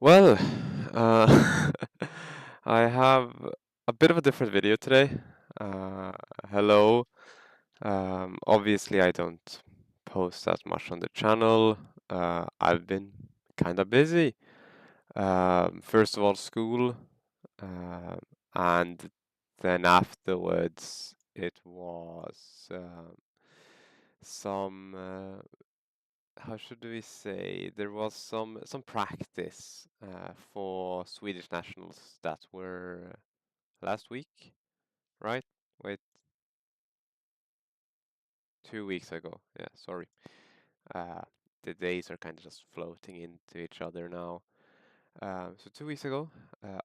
Well, uh, I have a bit of a different video today. Uh, Hello. Obviously, I don't post that much on the channel. I've been kind of busy. First of all, school, uh, and then afterwards, it was some. How should we say? There was some practice for Swedish nationals that were last week, right? Wait, 2 weeks ago. Yeah, sorry. Uh, the days are kind of just floating into each other now. So 2 weeks ago,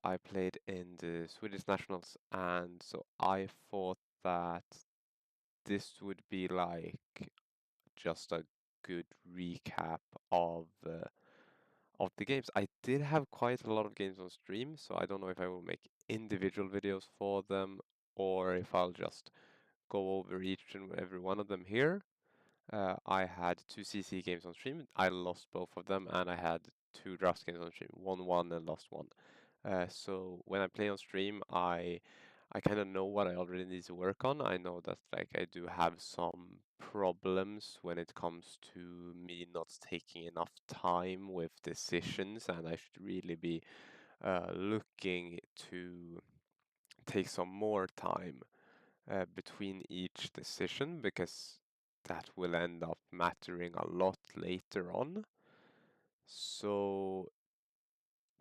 I played in the Swedish nationals, and so I thought that this would be like just a good recap of the games. I did have quite a lot of games on stream, so I don't know if I will make individual videos for them or if I'll just go over each and every one of them here. I had two CC games on stream. I lost both of them, and I had two draft games on stream. Won and lost one. So when I play on stream, I kind of know what I already need to work on. I know that like I do have some problems when it comes to me not taking enough time with decisions, and I should really be looking to take some more time between each decision because that will end up mattering a lot later on. So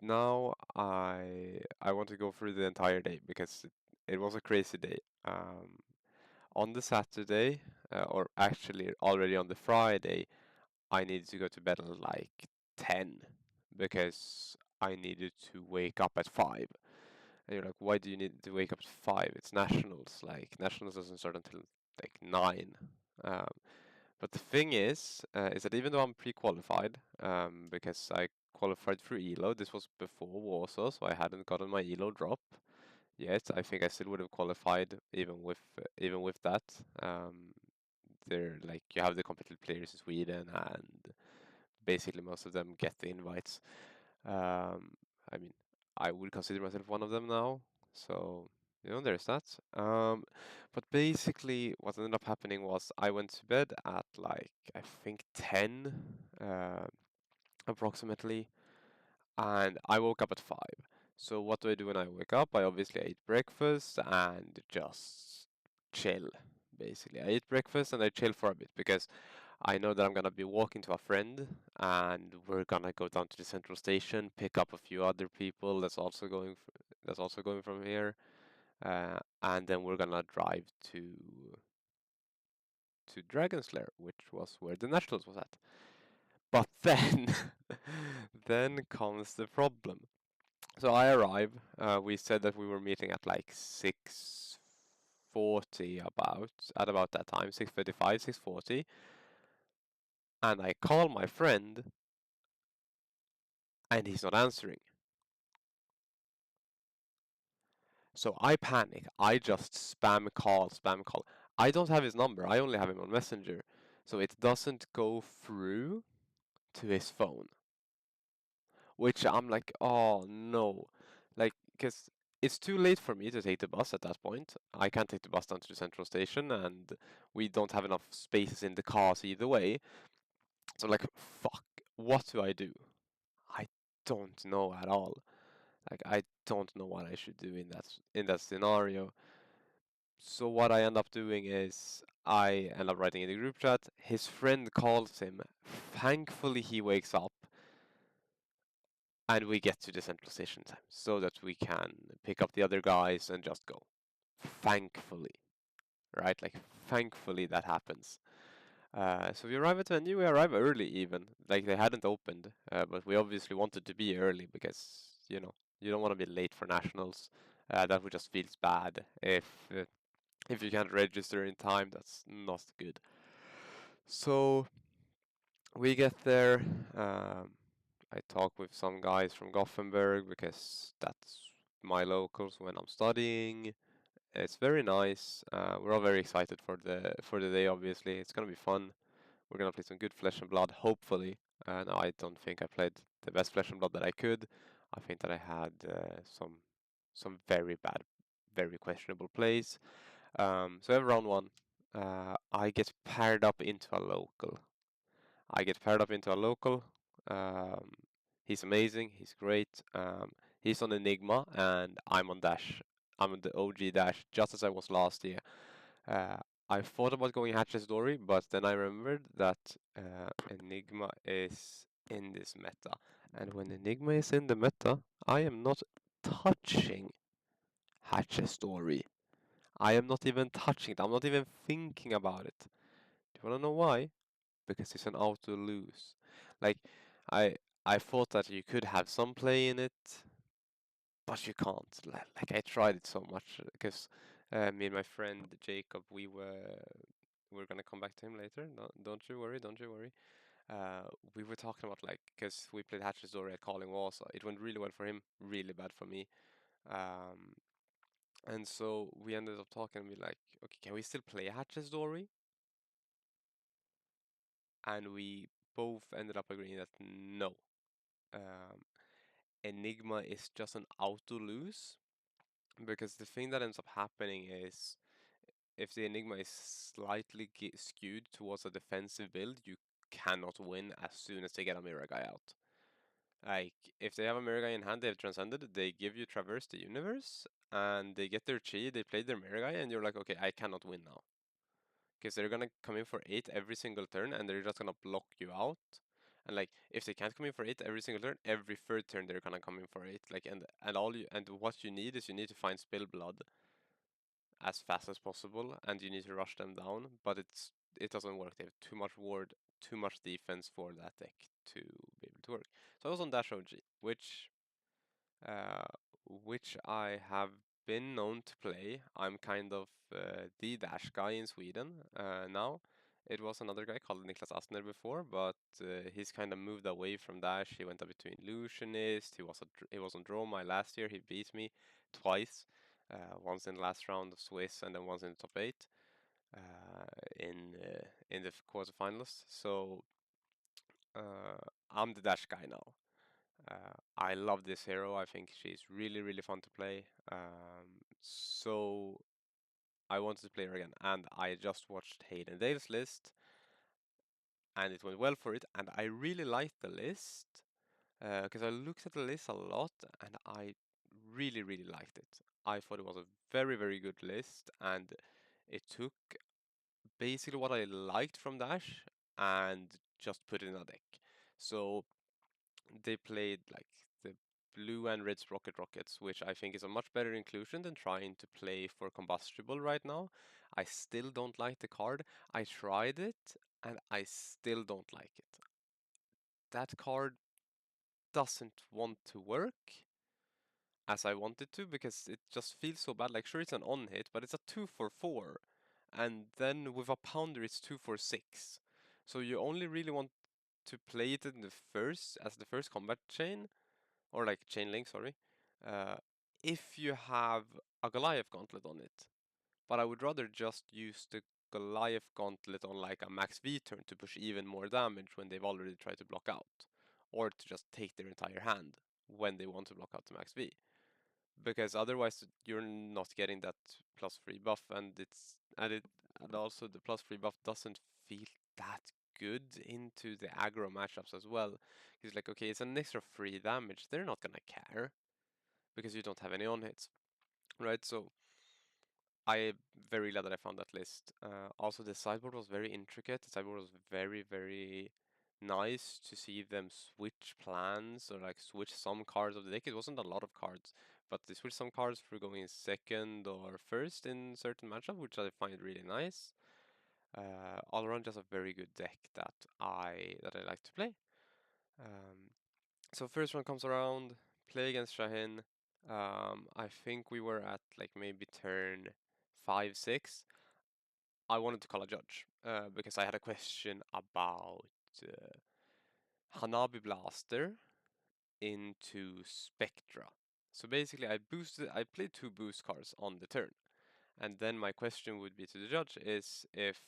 now I want to go through the entire day because it was a crazy day. On the Saturday, or actually already on the Friday, I needed to go to bed at like 10 because I needed to wake up at 5. And you're like, why do you need to wake up at 5? It's nationals. Like nationals doesn't start until like 9. Um, but the thing is that even though I'm pre-qualified, because I qualified through ELO, this was before Warsaw, so I hadn't gotten my ELO drop yet. I think I still would have qualified even with that. They're like you have the competitive players in Sweden, and basically most of them get the invites. I mean, I would consider myself one of them now, so there's that. But basically, what ended up happening was I went to bed at like I think 10, uh, approximately, and I woke up at 5. So what do I do when I wake up? I obviously ate breakfast and just chill. Basically, I eat breakfast and I chill for a bit because I know that I'm gonna be walking to a friend, and we're gonna go down to the central station, pick up a few other people that's also going from here, and then we're gonna drive to Dragon's Lair, which was where the Nationals was at. But then, then comes the problem. So I arrive. We said that we were meeting at like 6:40 at about that time, 6:35, 6:40, and I call my friend and he's not answering. So I panic. I just spam call, spam call. I don't have his number. I only have him on Messenger. So it doesn't go through to his phone, which I'm like, oh no. Like, because it's too late for me to take the bus at that point. I can't take the bus down to the central station, and we don't have enough spaces in the cars either way. So, like, fuck, what do I do? I don't know at all. Like, I don't know what I should do in that scenario. So what I end up doing is I end up writing in the group chat. His friend calls him. Thankfully, he wakes up and we get to the central station time so that we can pick up the other guys and just go. Thankfully, right? Like, thankfully that happens. So we arrive at the venue. We arrive early, even like they hadn't opened, but we obviously wanted to be early because you don't want to be late for nationals. That would just feels bad if you can't register in time. That's not good. So we get there. Um, I talk with some guys from Gothenburg because that's my locals when I'm studying. It's very nice. We're all very excited for the day. Obviously, it's gonna be fun. We're gonna play some good Flesh and Blood, hopefully. No, I don't think I played the best Flesh and Blood that I could. I think that I had some very bad, very questionable plays. So every round one, I get paired up into a local. I get paired up into a local. Um, he's amazing. He's great. He's on Enigma, and I'm on Dash. I'm on the OG Dash, just as I was last year. Uh, I thought about going Hatch's Dory, but then I remembered that Enigma is in this meta. And when Enigma is in the meta, I am not touching Hatch's Story. I am not even touching it. I'm not even thinking about it. Do you want to know why? Because it's an auto lose. Like, I I thought that you could have some play in it, but you can't. Like I tried it so much because me and my friend Jacob, we're gonna come back to him later. No, don't you worry, don't you worry. We were talking about like because we played Hatch's Story at Calling Warsaw. It went really well for him, really bad for me. Um, and so we ended up talking and be like, okay, can we still play Hatch's Story? And we both ended up agreeing that no. Um, Enigma is just an auto lose because the thing that ends up happening is if the Enigma is slightly skewed towards a defensive build, you cannot win as soon as they get a Mirror Guy out. Like, if they have a Mirror Guy in hand, they have Transcended, they give you Traverse the Universe, and they get their Chi, they play their Mirror Guy, and you're like, okay, I cannot win now. Because they're gonna come in for 8 every single turn, and they're just gonna block you out. And like, if they can't come in for 8 every single turn, every third turn they're gonna come in for 8. Like, and all you and what you need is you need to find Spill Blood as fast as possible, and you need to rush them down. But it doesn't work. They have too much ward, too much defense for that deck to be able to work. So I was on Dash OG, uh, which I have been known to play. I'm kind of the Dash guy in Sweden now. It was another guy called Niklas Astner before, but he's kind of moved away from Dash. He went up between Illusionist. He was on Droma last year. He beat me twice, once in the last round of Swiss and then once in the top eight in the quarterfinals. So I'm the Dash guy now. I love this hero. I think she's really, really fun to play. So I wanted to play her again, and I just watched Hayden Dale's list, and it went well for it. And I really liked the list because I looked at the list a lot, and I really, really liked it. I thought it was a very, very good list, and it took basically what I liked from Dash and just put it in a deck. So they played like the blue and red Sprocket Rockets, which I think is a much better inclusion than trying to play for Combustible right now. I still don't like the card. I tried it and I still don't like it. That card doesn't want to work as I want it to because it just feels so bad. Like, sure, it's an on hit, but it's a 2 for 4. And then with a pounder, it's 2 for 6. So you only really want to play it in the first, as the first combat chain, or like chain link, sorry, uh, if you have a Goliath gauntlet on it. But I would rather just use the Goliath gauntlet on like a max V turn to push even more damage when they've already tried to block out, or to just take their entire hand when they want to block out the max V. Because otherwise you're not getting that plus free buff, and also the plus free buff doesn't feel that good into the aggro matchups as well. It's like, okay, it's an extra free damage. They're not gonna care because you don't have any on hits, right? So I'm very glad that I found that list. Also, the sideboard was very intricate. The sideboard was very, very nice to see them switch plans or like switch some cards of the deck. It wasn't a lot of cards, but they switched some cards for going second or first in certain matchup, which I find really nice. All around, just a very good deck that I like to play. Um, so first round comes around, play against Shahin. I think we were at like maybe turn 5, 6. I wanted to call a judge because I had a question about Hanabi Blaster into Spectra. So basically, I played 2 boost cards on the turn, and then my question would be to the judge is if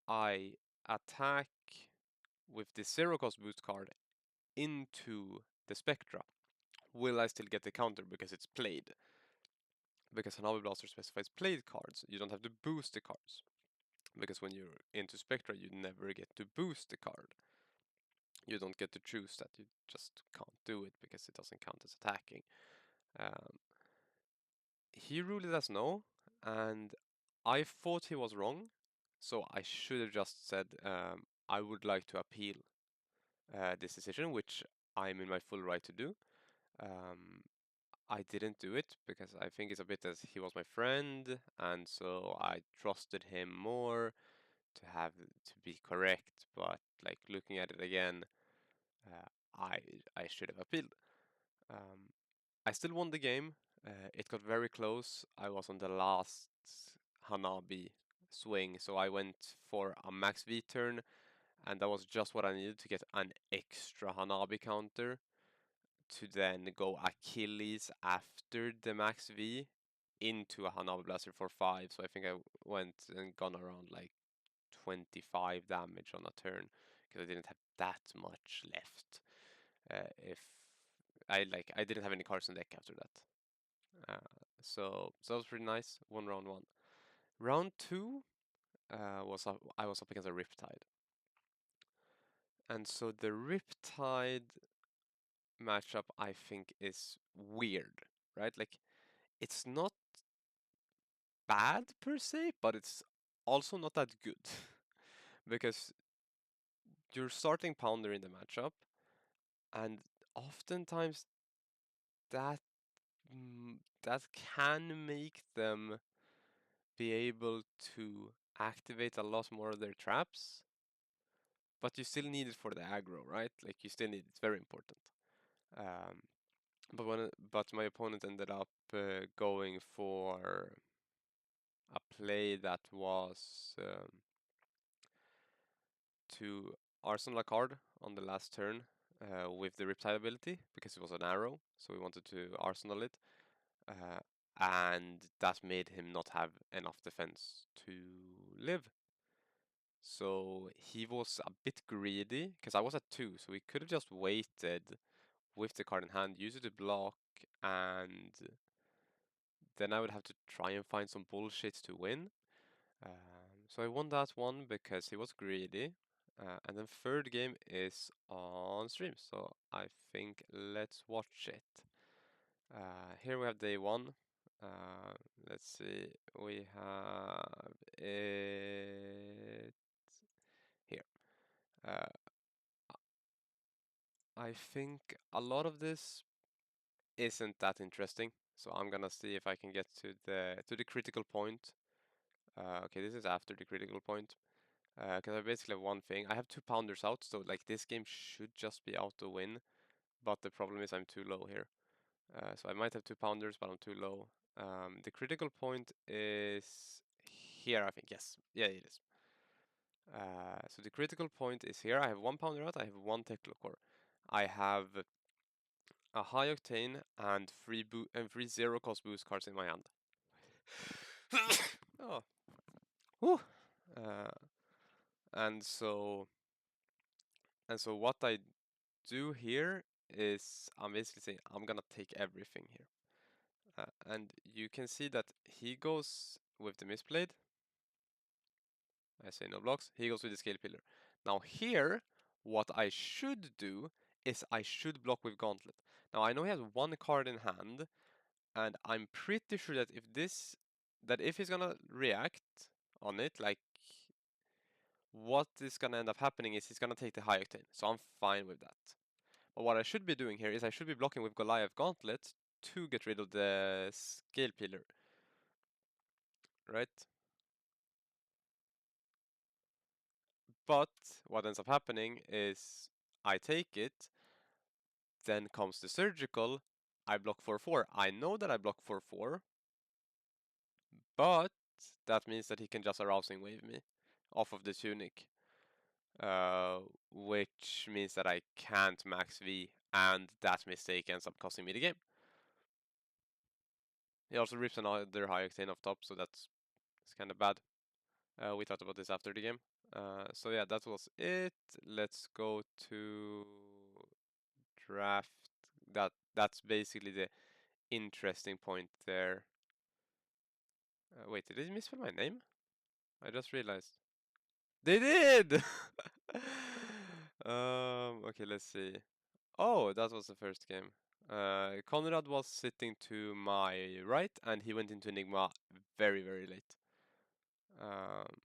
I attack with the zero cost boost card into the Spectra, will I still get the counter because it's played? Because Hanabi Blaster specifies played cards, you don't have to boost the cards. Because when you're into Spectra, you never get to boost the card. You don't get to choose that, you just can't do it because it doesn't count as attacking. Um, he ruled it as no, and I thought he was wrong, so I should have just said I would like to appeal this decision, which I'm in my full right to do. I didn't do it because I think it's a bit as he was my friend, and so I trusted him more to have to be correct. But like looking at it again, uh, I should have appealed. I still won the game. It got very close. I was on the last Hanabi swing, so I went for a max V turn, and that was just what I needed to get an extra Hanabi counter to then go Achilles after the max V into a Hanabi Blaster for 5. So I think I went and gone around like 25 damage on a turn because I didn't have that much left. If I didn't have any cards on deck after that. So that was pretty nice. Won round 1. Round 2 I was up against a Riptide. And so the Riptide matchup I think is weird, right? Like it's not bad per se, but it's also not that good. Because you're starting Pounder in the matchup, and oftentimes that that can make them be able to activate a lot more of their traps, but you still need it for the aggro, right? Like you still need it's very important. Um, but my opponent ended up going for a play that was to arsenal a card on the last turn with the Riptide ability because it was an arrow, so we wanted to arsenal it, uh, and that made him not have enough defense to live. So he was a bit greedy because I was at 2, so he could have just waited with the card in hand, use it to block, and then I would have to try and find some bullshit to win. So I won that one because he was greedy. And then third game is on stream, so I think let's watch it. Here we have day 1. Uh, let's see, we have it here. Uh, I think a lot of this isn't that interesting, so I'm gonna see if I can get to the critical point. Okay, this is after the critical point. Because I basically have one thing. I have 2 pounders out, so like this game should just be out to win. But the problem is I'm too low here. So I might have 2 pounders, but I'm too low. The critical point is here, I think. Yes, yeah, it is. So the critical point is here. I have 1 pounder out. I have 1 Teclocore. I have a high octane and 3 zero cost boost cards in my hand. Oh, whew. Uh, and so what I do here is I'm basically saying I'm gonna take everything here. And you can see that he goes with the misplayed. I say no blocks. He goes with the scale pillar. Now here, what I should do is I should block with gauntlet. Now I know he has 1 card in hand, and I'm pretty sure that if he's gonna react on it, like what is gonna end up happening is he's gonna take the high octane. So I'm fine with that. But what I should be doing here is I should be blocking with Goliath Gauntlet to get rid of the scale pillar. Right? But what ends up happening is I take it, then comes the surgical, I block 4/4. I know that I block 4/4, but that means that he can just arousing wave me off of the tunic. Which means that I can't max V, and that mistake ends up costing me the game. He also rips another high octane off top, so that's kind of bad. We talked about this after the game. So yeah, that was it. Let's go to draft. That's basically the interesting point there. Wait, did they misspell my name? I just realized. They did! Okay, let's see. Oh, that was the first game. Conrad was sitting to my right, and he went into Enigma very, very late. Um,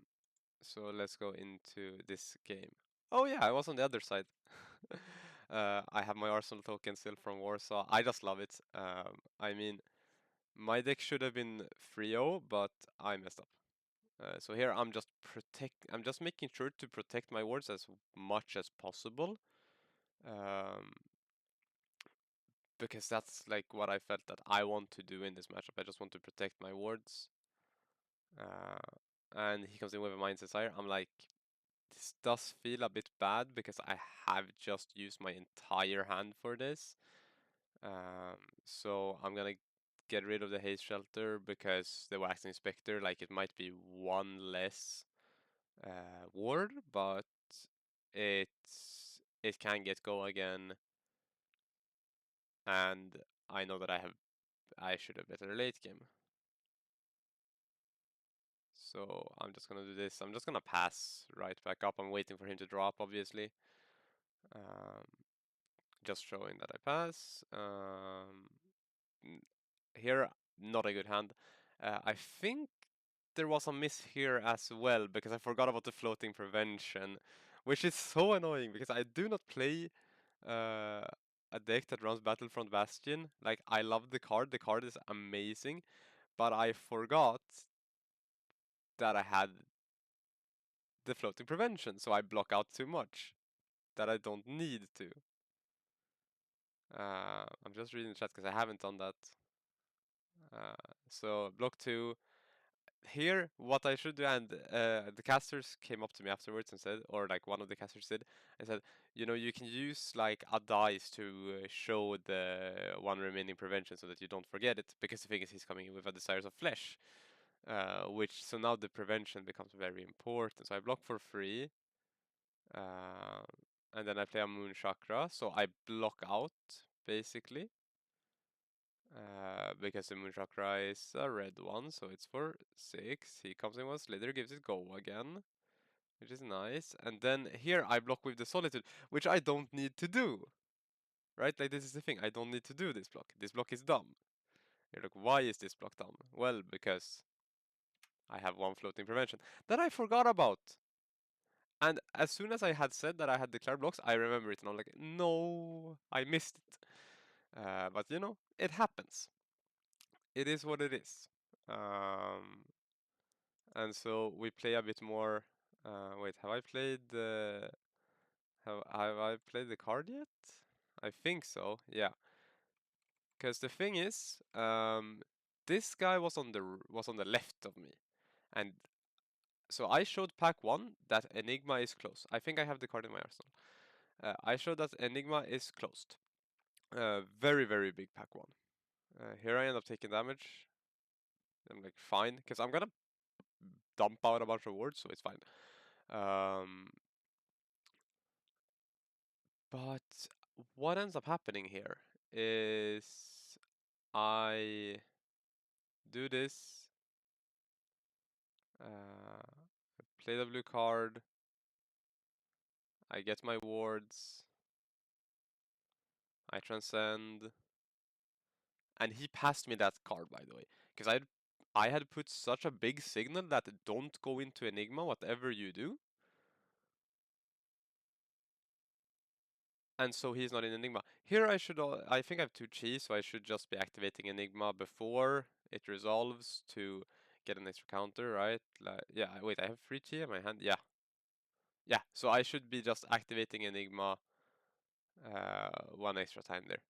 so let's go into this game. Oh yeah, I was on the other side. I have my Arsenal token still from Warsaw. I just love it. I mean, my deck should have been 3-0, but I messed up. So here I'm just making sure to protect my wards as much as possible. Um, because that's like what I felt that I want to do in this matchup. I just want to protect my wards. And he comes in with a Mindset Sire. I'm like, this does feel a bit bad because I have just used my entire hand for this. So I'm gonna get rid of the Haze Shelter because the Waxing Spectre, like it might be one less ward, but it can get go again, and I know that I should have better late game. So I'm just gonna do this. I'm just gonna pass right back up. I'm waiting for him to drop, obviously. Um, just showing that I pass. Here, not a good hand. I think there was a miss here as well because I forgot about the floating prevention, which is so annoying because I do not play uh, a deck that runs Battlefront Bastion. Like, I love the card. The card is amazing, but I forgot that I had the floating prevention, so I block out too much that I don't need to. I'm just reading the chat because I haven't done that. So block 2. Here, what I should do, and the casters came up to me afterwards and said, or like one of the casters did, and said, you know, you can use like a dice to show the one remaining prevention so that you don't forget it, because the thing is he's coming in with a Desires of Flesh, which, so now the prevention becomes very important. So I block for free, uh, and then I play a Moon Chakra, so I block out, basically. Because the Moon Chakra is a red one, so it's for 6. He comes in 1 Slither, gives it go again, which is nice. And then here I block with the Solitude, which I don't need to do. Right? Like, this is the thing, I don't need to do this block. This block is dumb. You're like, why is this block dumb? Well, because I have 1 floating prevention that I forgot about. And as soon as I had said that I had declared blocks, I remember it, and I'm like, no, I missed it. But you know, it happens. It is what it is. And so we play a bit more. Wait, have I played the card yet? I think so. Yeah. Because the thing is, this guy was on the left of me, and so I showed pack 1 that Enigma is close. I think I have the card in my arsenal. I showed that Enigma is closed. Very, very big pack 1. Here I end up taking damage. I'm like, fine, because I'm gonna dump out a bunch of wards, so it's fine. But what ends up happening here is I do this, play the blue card, I get my wards, I transcend, and he passed me that card, by the way, because I had put such a big signal that don't go into Enigma whatever you do, and so he's not in Enigma. Here I think I have 2 chi, so I should just be activating Enigma before it resolves to get an extra counter, right? Like, yeah, wait, I have 3 chi in my hand? Yeah. Yeah, so I should be just activating Enigma 1 extra time there.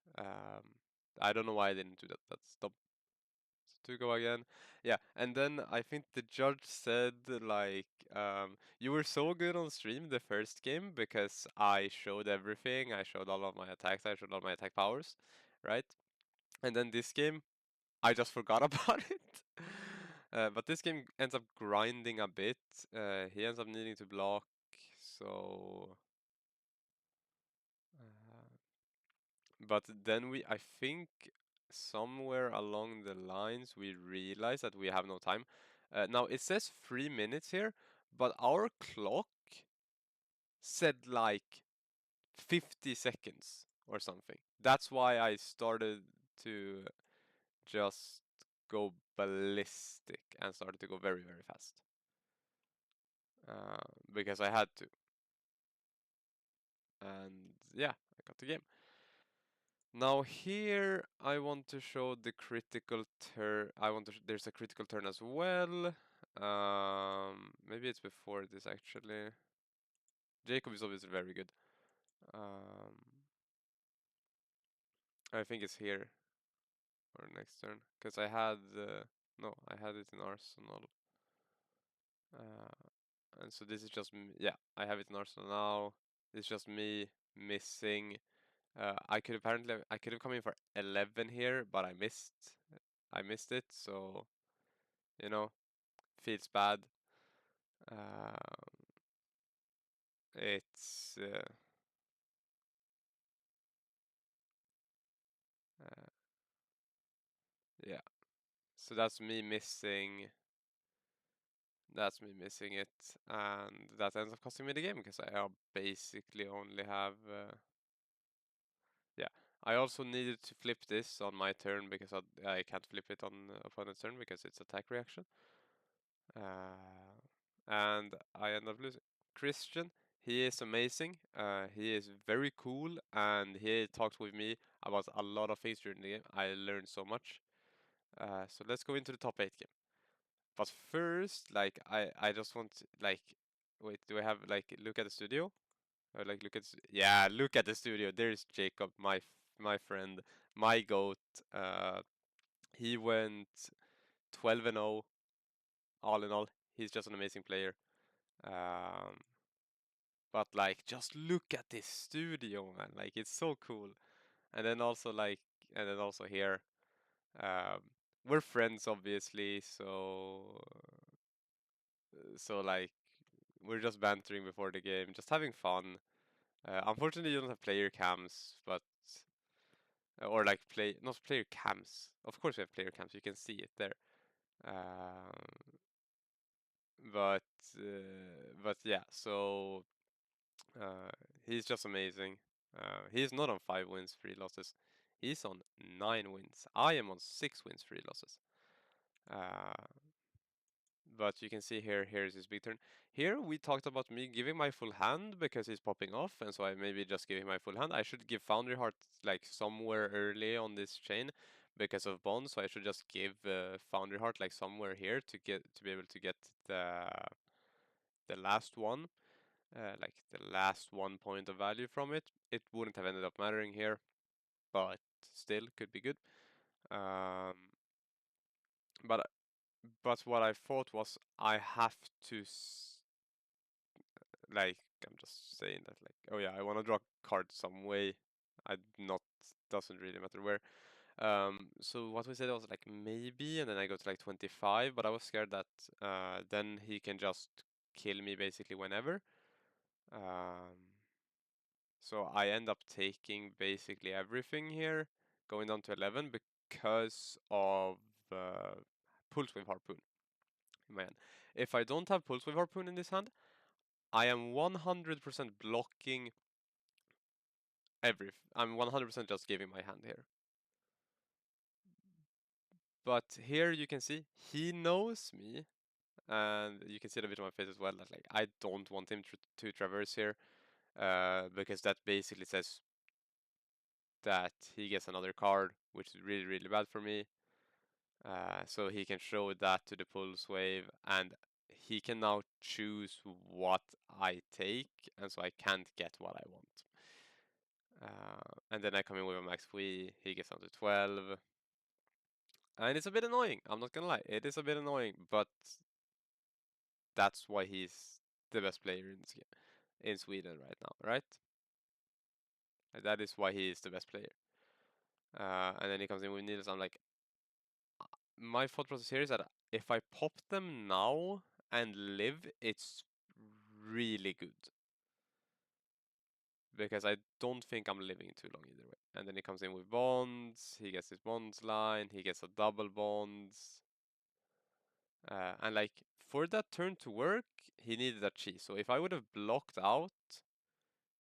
I don't know why I didn't do that. That's dumb. To go again. Yeah, and then I think the judge said like, you were so good on stream the first game because I showed everything. I showed all of my attacks. I showed all my attack powers, right? And then this game, I just forgot about it. But this game ends up grinding a bit. He ends up needing to block, so. But then I think somewhere along the lines we realize that we have no time. Now it says 3 minutes here, but our clock said like 50 seconds or something. That's why I started to just go ballistic and started to go very, very fast. Because I had to. And yeah, I got the game. Now here I want to show the critical turn. There's a critical turn as well. Maybe it's before this actually. Jacob is obviously very good. I think it's here or next turn because I had no, I had it in Arsenal. And so this is just yeah, I have it in Arsenal now. It's just me missing. I could have come in for 11 here, but I missed it. So you know, feels bad. Uh, it's uh, yeah. So that's me missing. That's me missing it, and that ends up costing me the game because I basically only have. Yeah, I also needed to flip this on my turn because I can't flip it on opponent's turn because it's attack reaction. And I end up losing. Christian, he is amazing. He is very cool, and he talked with me about a lot of things during the game. I learned so much. So let's go into the top 8 game. But first, like I just want like, wait, do I have like look at the studio? Or like look at yeah, look at the studio. There's Jacob, my friend, my goat. Uh, he went 12-0 all in all. He's just an amazing player. Um, but like just look at this studio, man. Like it's so cool. And then also like and then also here, um, we're friends obviously, so like we're just bantering before the game, just having fun. Unfortunately, you don't have player cams, but or like not player cams. Of course, we have player cams. You can see it there. Um, but but yeah, so uh, he's just amazing. He's not on 5 wins, 3 losses. He's on 9 wins. I am on 6 wins, 3 losses. Uh, but you can see here, here's his big turn. Here we talked about me giving my full hand because he's popping off, and so I maybe just give him my full hand. I should give Foundry Heart like somewhere early on this chain because of Bond, so I should just give Foundry Heart like somewhere here to be able to get the last one, like the last 1 point of value from it. It wouldn't have ended up mattering here, but still could be good. Um, but but what I thought was I have to like I'm just saying that like oh yeah I want to draw a card some way. I not doesn't really matter where. So what we said was like maybe, and then I go to like 25, but I was scared that then he can just kill me basically whenever. Um, so I end up taking basically everything here, going down to 11 because of Pulse with Harpoon in my hand. If I don't have Pulse with Harpoon in this hand, I am 100% blocking I'm 100% just giving my hand here. But here you can see he knows me, and you can see the bit on my face as well that like I don't want him to traverse here, because that basically says that he gets another card, which is really really bad for me. So he can show that to the pulse wave, and he can now choose what I take, and so I can't get what I want. And then I come in with a max free, he gets down to 12. And it's a bit annoying, I'm not gonna lie. It is a bit annoying, but that's why he's the best player in this game in Sweden right now, right? That is why he is the best player. And then he comes in with needles. I'm like, my thought process here is that if I pop them now and live, it's really good. Because I don't think I'm living too long either way. And then he comes in with bonds, he gets his bonds line, he gets a double bonds. And like, for that turn to work, he needed a cheese. So if I would have blocked out,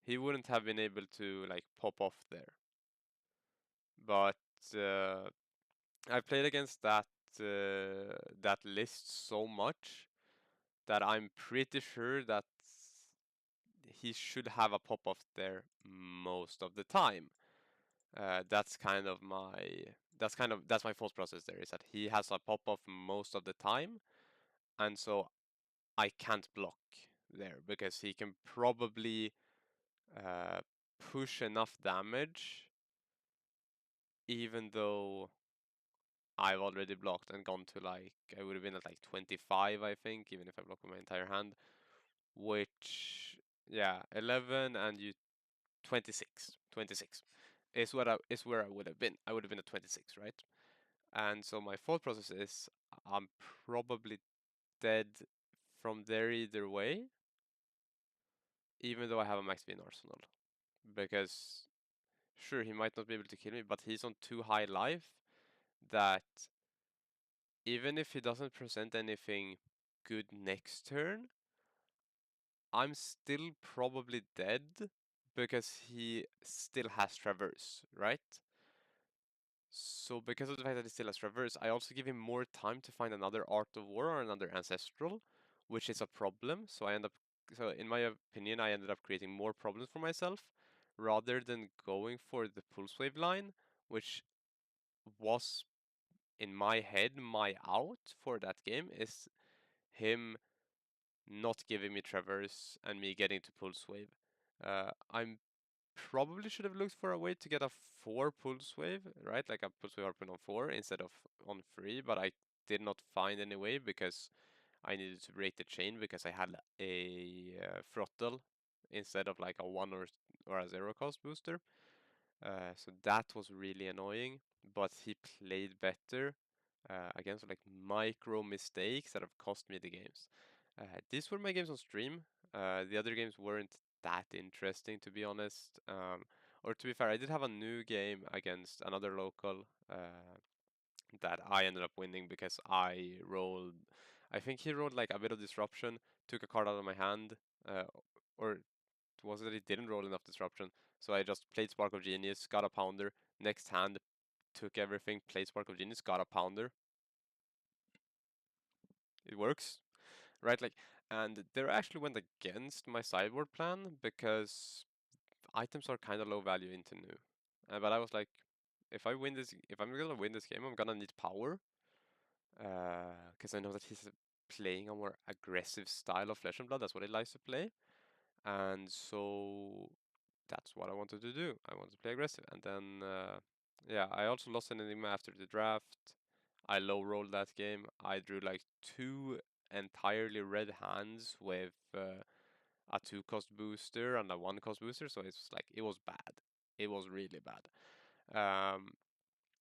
he wouldn't have been able to like pop off there. But I played against that list so much that I'm pretty sure that he should have a pop off there most of the time. That's my thought process there, is that he has a pop off most of the time, and so I can't block there because he can probably push enough damage, even though I've already blocked and gone to like, I would have been at like 25, I think, even if I block with my entire hand, which, yeah, 11 and you 26 is where I would have been. I would have been at 26, right? And so my thought process is I'm probably dead from there either way, even though I have a max V in Arsenal. Because sure, he might not be able to kill me, but he's on too high life that even if he doesn't present anything good next turn, I'm still probably dead because he still has Traverse, right? So because of the fact that he still has Traverse, I also give him more time to find another Art of War or another Ancestral, which is a problem. So in my opinion, I ended up creating more problems for myself rather than going for the Pulse Wave line, which was in my head my out for that game, is him not giving me Traverse and me getting to Pulse Wave. I'm probably should have looked for a way to get a 4 Pulse Wave, right? Like a Pulse Wave open on 4 instead of on 3, but I did not find any way because I needed to break the chain because I had a throttle instead of like a 1 or a 0 cost booster. So that was really annoying, but he played better. Again, so like micro mistakes that have cost me the games. These were my games on stream. The other games weren't that interesting, to be honest. Or to be fair, I did have a new game against another local that I ended up winning because I think he rolled like a bit of disruption, took a card out of my hand, or was it that he didn't roll enough disruption? So I just played Spark of Genius, got a pounder, next hand, took everything, played Spark of Genius, got a pounder. It works, right? Like, and they actually went against my sideboard plan because items are kind of low value into new. But I was like, if I'm gonna win this game, I'm gonna need power. Because I know that he's playing a more aggressive style of Flesh and Blood. That's what he likes to play. And so that's what I wanted to do. I wanted to play aggressive. And then, yeah, I also lost an Enigma after the draft. I low rolled that game. I drew like 2 entirely red hands with a 2 cost booster and a 1 cost booster. So it's like, it was bad. It was really bad.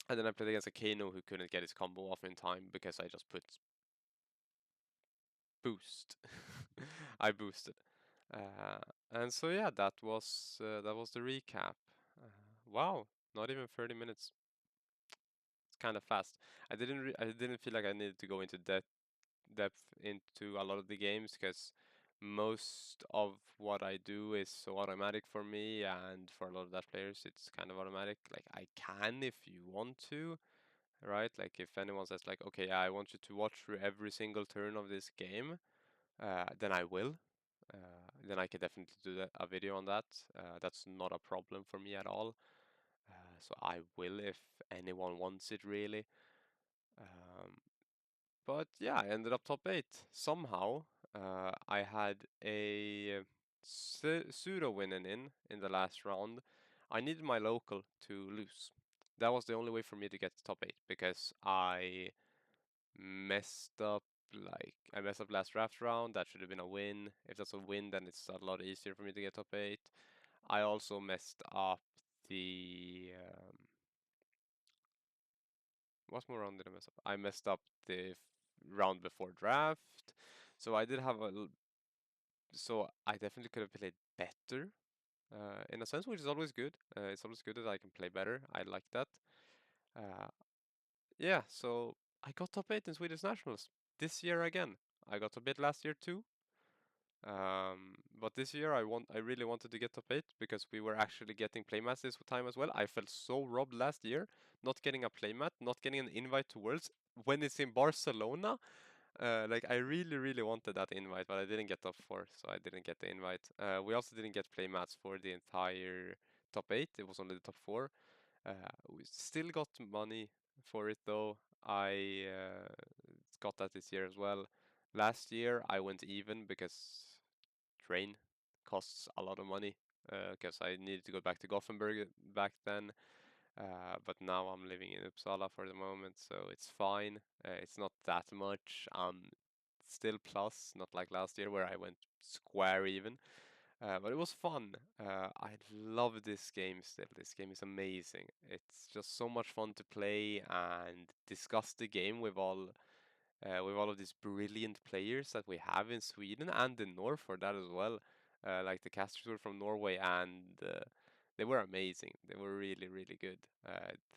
And then I played against a Kano who couldn't get his combo off in time because I just put boost. I boosted. And so yeah, that was the recap. Wow, not even 30 minutes. It's kind of fast. I didn't feel like I needed to go into depth into a lot of the games because most of what I do is so automatic for me, and for a lot of that players it's kind of automatic. Like I can if you want to, right? Like if anyone says like, okay, I want you to watch through every single turn of this game, then I will. Then I can definitely do a video on that. That's not a problem for me at all. So I will if anyone wants it really. Um, but yeah, I ended up top 8 somehow. I had a pseudo winning in the last round. I needed my local to lose. That was the only way for me to get to top 8 because messed up I messed up last draft round. That should have been a win. If that's a win, then it's a lot easier for me to get top 8. I also messed up the what more round did I mess up? I messed up the round before draft. So I did have so I definitely could have played better, in a sense, which is always good. It's always good that I can play better. I like that. Uh, yeah, so I got top 8 in Swedish Nationals this year again. I got top 8 last year too. But this year I really wanted to get top 8 because we were actually getting playmats this time as well. I felt so robbed last year, not getting a playmat, not getting an invite to Worlds when it's in Barcelona. Like I really, really wanted that invite, but I didn't get top 4, so I didn't get the invite. We also didn't get playmats for the entire top 8. It was only the top 4. We still got money for it though. I got that this year as well. Last year I went even because train costs a lot of money because I needed to go back to Gothenburg back then. But now I'm living in Uppsala for the moment, so it's fine. It's not that much. Still plus, not like last year where I went square even. But it was fun. I love this game still. This game is amazing. It's just so much fun to play and discuss the game with all of these brilliant players that we have in Sweden and in North for that as well. Like the casters were from Norway and they were amazing. They were really, really good.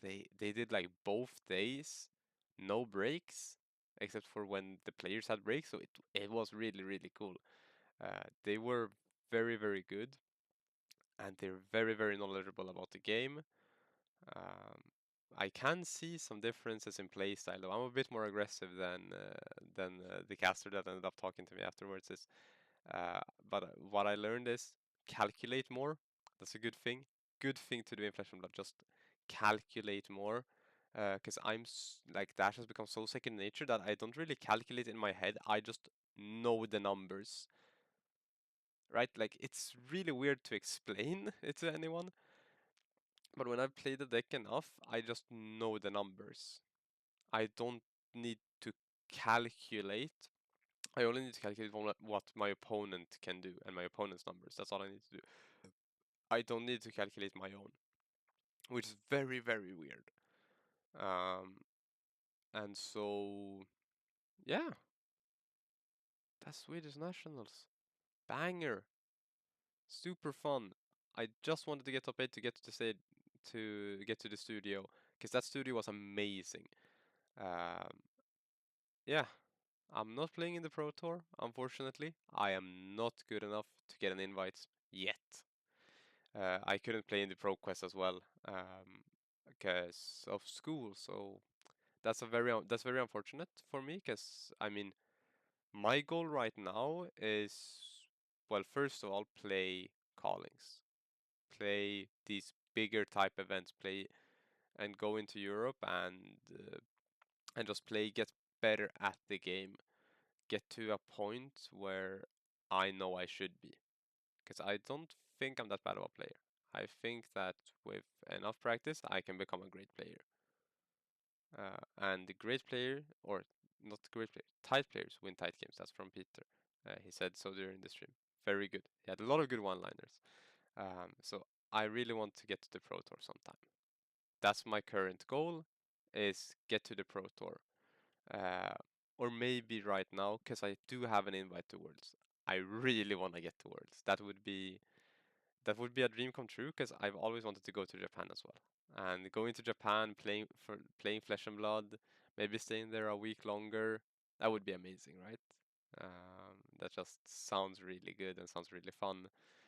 They did like both days, no breaks, except for when the players had breaks. So it was really, really cool. They were very, very good, and they're very, very knowledgeable about the game. Um, I can see some differences in playstyle, though. I'm a bit more aggressive than the caster that ended up talking to me afterwards. Uh, but what I learned is calculate more. That's a good thing. Good thing to do in Flesh and Blood. Just calculate more. Because like Dash has become so second nature that I don't really calculate in my head. I just know the numbers, right? Like it's really weird to explain it to anyone, but when I've played the deck enough, I just know the numbers. I don't need to calculate. I only need to calculate what my opponent can do and my opponent's numbers. That's all I need to do. I don't need to calculate my own, which is very, very weird. Um, and so, yeah, that's Swedish Nationals. Banger. Super fun. I just wanted to get top 8 to get to the to get to the studio because that studio was amazing. Um, yeah, I'm not playing in the Pro Tour, unfortunately. I am not good enough to get an invite yet. I couldn't play in the Pro Quest as well because of school, so that's very unfortunate for me. Because I mean, my goal right now is, well, first of all, play callings, play these bigger type events, play and go into Europe and just play, get better at the game, get to a point where I know I should be. Because I don't think I'm that bad of a player. I think that with enough practice, I can become a great player. And the great player, or not great player, tight players win tight games. That's from Peter. He said so during the stream. Very good. He had a lot of good one-liners. So I really want to get to the Pro Tour sometime. That's my current goal, is get to the Pro Tour. Uh, or maybe right now, because I do have an invite to Worlds. I really want to get to Worlds. That would be a dream come true because I've always wanted to go to Japan as well. And going to Japan, playing Flesh and Blood, maybe staying there a week longer, that would be amazing, right? That just sounds really good and sounds really fun.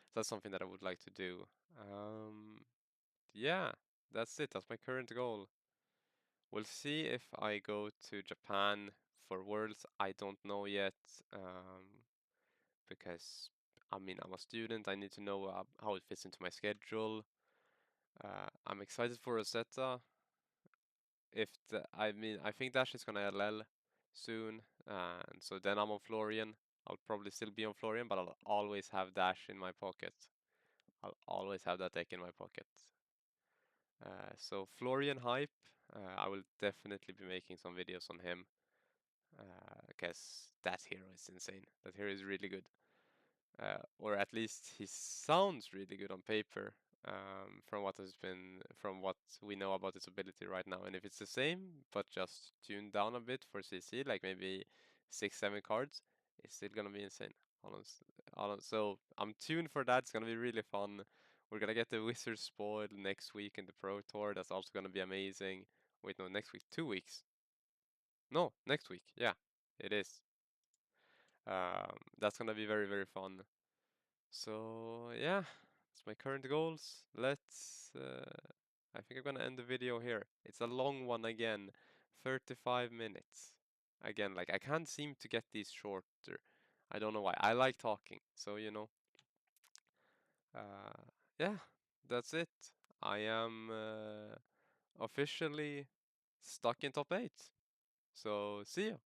So that's something that I would like to do. Yeah, that's it. That's my current goal. We'll see if I go to Japan for Worlds. I don't know yet, because I mean I'm a student. I need to know how it fits into my schedule. I'm excited for Rosetta. I mean, I think Dash is gonna LL soon, and so then I'm on Florian. I'll probably still be on Florian, but I'll always have Dash in my pocket. I'll always have that deck in my pocket. So Florian hype. I will definitely be making some videos on him, because that hero is insane. That hero is really good, or at least he sounds really good on paper. from what we know about its ability right now. And if it's the same, but just tuned down a bit for CC, like maybe 6, 7 cards, it's still gonna be insane. Honest, so I'm tuned for that. It's gonna be really fun. We're gonna get the Wizard spoil next week in the Pro Tour. That's also gonna be amazing. Wait, no, next week, 2 weeks. No, next week. Yeah, it is. That's gonna be very, very fun. So yeah, that's my current goals. I think I'm gonna end the video here. It's a long one again, 35 minutes. Again, like I can't seem to get these shorter. I don't know why. I like talking, so uh, yeah, that's it. I am officially stuck in top 8. So see you.